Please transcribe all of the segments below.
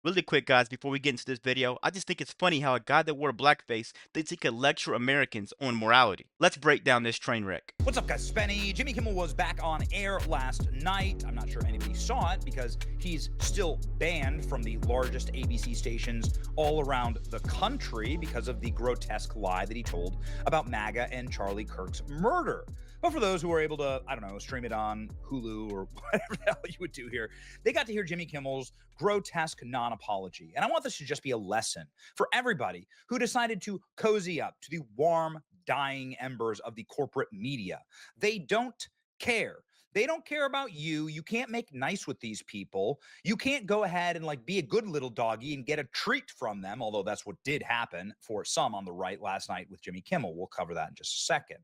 Really quick, guys, before we get into this video, I just think it's funny how a guy that wore blackface thinks he could lecture Americans on morality. Let's break down this train wreck. What's up, guys? Spenny. Jimmy Kimmel was back on air last night. I'm not sure anybody saw it because he's still banned from the largest ABC stations all around the country because of the grotesque lie that he told about MAGA and Charlie Kirk's murder. But for those who are able to, I don't know, stream it on Hulu or whatever the hell you would do here, they got to hear Jimmy Kimmel's grotesque non-apology. And I want this to just be a lesson for everybody who decided to cozy up to the warm, dying embers of the corporate media. They don't care. They don't care about you. You can't make nice with these people. You can't go ahead and like be a good little doggy and get a treat from them, although that's what did happen for some on the right last night with Jimmy Kimmel. We'll cover that in just a second.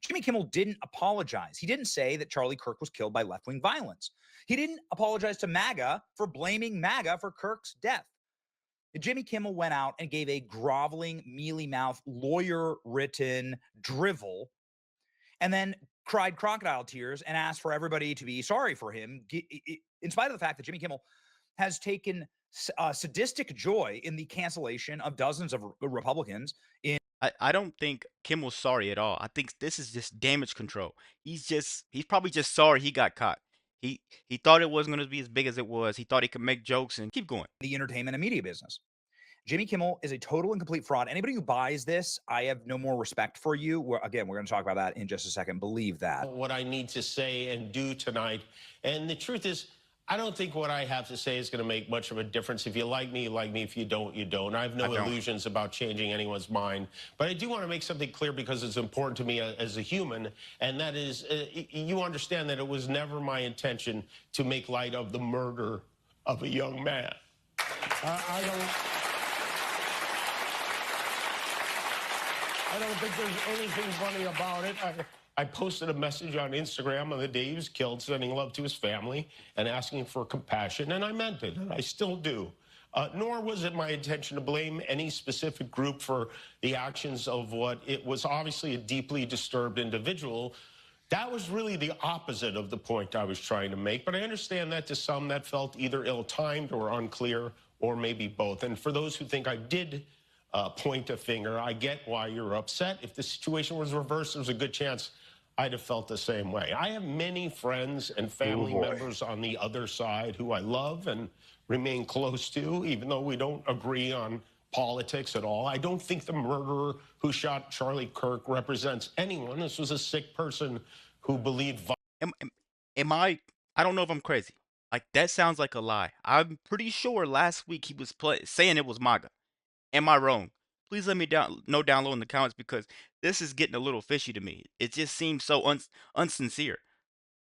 Jimmy Kimmel didn't apologize. He didn't say that Charlie Kirk was killed by left-wing violence. He didn't apologize to MAGA for blaming MAGA for Kirk's death. Jimmy Kimmel went out and gave a groveling, mealy-mouthed, lawyer-written drivel, and then cried crocodile tears and asked for everybody to be sorry for him, in spite of the fact that Jimmy Kimmel has taken sadistic joy in the cancellation of dozens of Republicans. I don't think Kimmel's sorry at all. I think this is just damage control. He's probably just sorry he got caught. He thought it wasn't going to be as big as it was. He thought he could make jokes and keep going. The entertainment and media business. Jimmy Kimmel is a total and complete fraud. Anybody who buys this, I have no more respect for you. Again, we're going to talk about that in just a second. Believe that. What I need to say and do tonight. And the truth is, I don't think what I have to say is going to make much of a difference. If you like me, you like me. If you don't, you don't. I have no illusions about changing anyone's mind. But I do want to make something clear because it's important to me as a human. And that is, you understand that it was never my intention to make light of the murder of a young man. I don't think there's anything funny about it. I posted a message on Instagram on the day he was killed, sending love to his family and asking for compassion, and I meant it, and I still do. Nor was it my intention to blame any specific group for the actions of what it was obviously a deeply disturbed individual. That was really the opposite of the point I was trying to make, but I understand that to some that felt either ill-timed or unclear, or maybe both. And for those who think I did point a finger, I get why you're upset. If the situation was reversed, there's a good chance I'd have felt the same way. I have many friends and family members on the other side who I love and remain close to, even though we don't agree on politics at all. I don't think the murderer who shot Charlie Kirk represents anyone. This was a sick person who believed. Am I don't know if I'm crazy. Like, that sounds like a lie. I'm pretty sure last week he was saying it was MAGA. Am I wrong? Please let me know down low in the comments because this is getting a little fishy to me. It just seems so unsincere.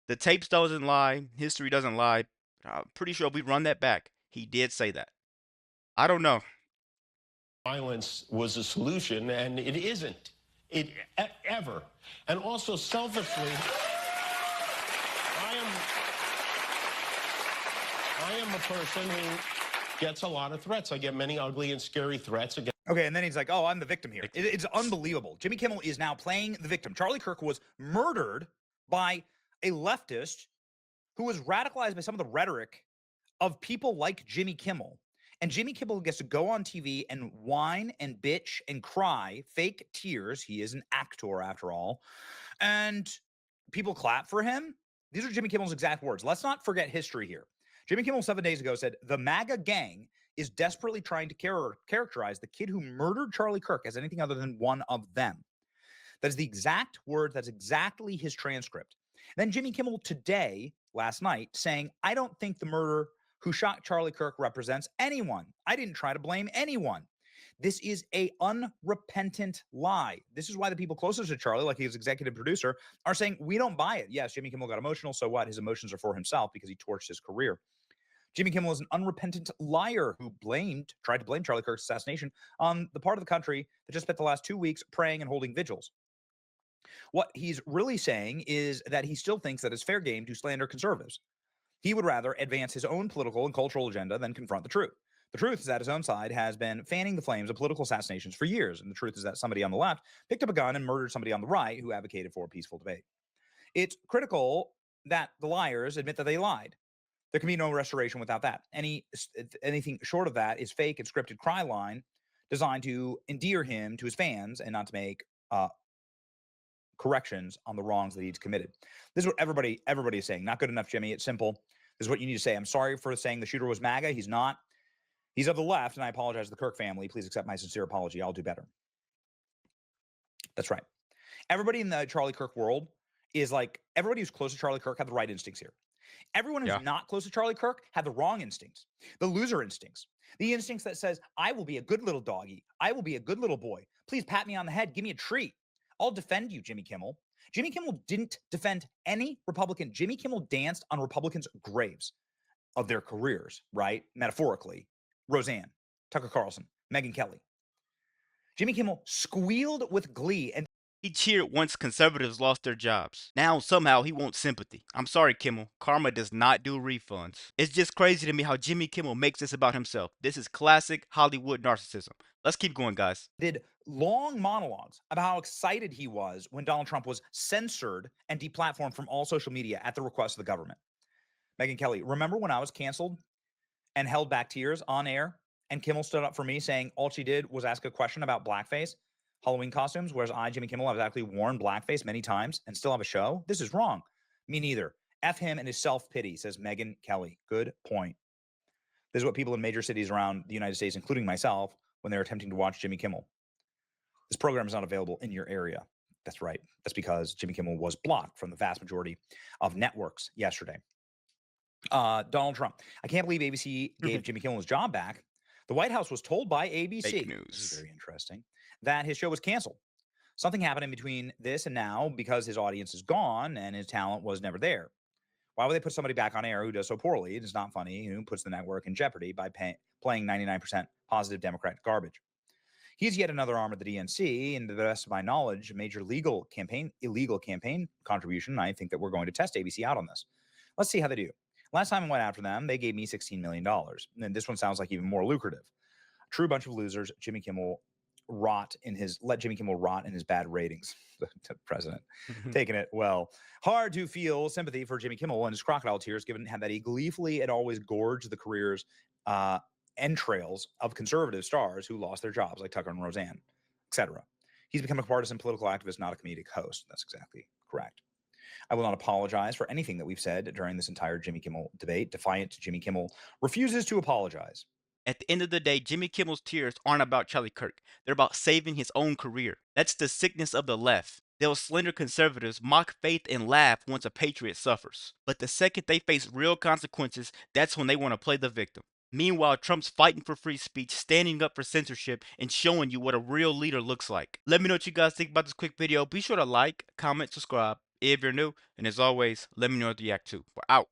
The tapes doesn't lie. History doesn't lie. I'm pretty sure if we run that back, he did say that. I don't know. Violence was a solution, and it isn't. Ever. And also, selfishly, I am a person who gets a lot of threats. I get many ugly and scary threats against. Okay, and then he's like, oh, I'm the victim here. It's unbelievable. Jimmy Kimmel is now playing the victim. Charlie Kirk was murdered by a leftist who was radicalized by some of the rhetoric of people like Jimmy Kimmel. And Jimmy Kimmel gets to go on TV and whine and bitch and cry, fake tears. He is an actor after all. And people clap for him. These are Jimmy Kimmel's exact words. Let's not forget history here. Jimmy Kimmel 7 days ago said, the MAGA gang is desperately trying to characterize the kid who murdered Charlie Kirk as anything other than one of them. That is the exact word. That's exactly his transcript. Then Jimmy Kimmel today, last night, saying, I don't think the murderer who shot Charlie Kirk represents anyone. I didn't try to blame anyone. This is a unrepentant lie. This is why the people closest to Charlie, like his executive producer, are saying, we don't buy it. Yes, Jimmy Kimmel got emotional. So what? His emotions are for himself because he torched his career. Jimmy Kimmel is an unrepentant liar who tried to blame Charlie Kirk's assassination on the part of the country that just spent the last 2 weeks praying and holding vigils. What he's really saying is that he still thinks that it's fair game to slander conservatives. He would rather advance his own political and cultural agenda than confront the truth. The truth is that his own side has been fanning the flames of political assassinations for years. And the truth is that somebody on the left picked up a gun and murdered somebody on the right who advocated for a peaceful debate. It's critical that the liars admit that they lied. There can be no restoration without that. Anything short of that is fake and scripted cry line designed to endear him to his fans and not to make corrections on the wrongs that he's committed. This is what everybody is saying. Not good enough, Jimmy. It's simple. This is what you need to say. I'm sorry for saying the shooter was MAGA. He's not. He's of the left, and I apologize to the Kirk family. Please accept my sincere apology. I'll do better. That's right. Everybody in the Charlie Kirk world is like, everybody who's close to Charlie Kirk had the right instincts here. Everyone who's Yeah. not close to Charlie Kirk had the wrong instincts, the loser instincts, the instincts that says, I will be a good little doggy. I will be a good little boy. Please pat me on the head. Give me a treat. I'll defend you, Jimmy Kimmel. Jimmy Kimmel didn't defend any Republican. Jimmy Kimmel danced on Republicans' graves of their careers, right? Metaphorically. Roseanne, Tucker Carlson, Megyn Kelly. Jimmy Kimmel squealed with glee and He cheered once conservatives lost their jobs. Now somehow he wants sympathy. I'm sorry, Kimmel. Karma does not do refunds. It's just crazy to me how Jimmy Kimmel makes this about himself. This is classic Hollywood narcissism. Let's keep going, guys. did long monologues about how excited he was when Donald Trump was censored and deplatformed from all social media at the request of the government. Megyn Kelly, remember when I was canceled and held back tears on air and Kimmel stood up for me saying all she did was ask a question about blackface, Halloween costumes, whereas I, Jimmy Kimmel, have actually worn blackface many times and still have a show? This is wrong. Me neither. F him and his self-pity, says Megyn Kelly. Good point. This is what people in major cities around the United States, including myself, when they're attempting to watch Jimmy Kimmel. This program is not available in your area. That's right. That's because Jimmy Kimmel was blocked from the vast majority of networks yesterday. Donald Trump. I can't believe ABC gave Jimmy Kimmel his job back. The White House was told by ABC, Fake this is news. very interesting, that his show was canceled. Something happened in between this and now because his audience is gone and his talent was never there. Why would they put somebody back on air who does so poorly? It is not funny, who puts the network in jeopardy by playing 99% positive Democrat garbage. He's yet another arm of the DNC, and to the best of my knowledge, a major illegal campaign contribution. I think that we're going to test ABC out on this. Let's see how they do. Last time I went after them, they gave me $16 million. And this one sounds like even more lucrative. True bunch of losers. Let Jimmy Kimmel rot in his bad ratings. The president taking it well. Hard to feel sympathy for Jimmy Kimmel and his crocodile tears, given that he gleefully had always gorged the careers entrails of conservative stars who lost their jobs, like Tucker and Roseanne, etc. He's become a partisan political activist, not a comedic host. That's exactly correct. I will not apologize for anything that we've said during this entire Jimmy Kimmel debate. Defiant Jimmy Kimmel refuses to apologize. At the end of the day, Jimmy Kimmel's tears aren't about Charlie Kirk. They're about saving his own career. That's the sickness of the left. They'll slender conservatives, mock faith, and laugh once a patriot suffers. But the second they face real consequences, that's when they want to play the victim. Meanwhile, Trump's fighting for free speech, standing up for censorship, and showing you what a real leader looks like. Let me know what you guys think about this quick video. Be sure to like, comment, subscribe if you're new. And as always, let me know what you react to. We're out.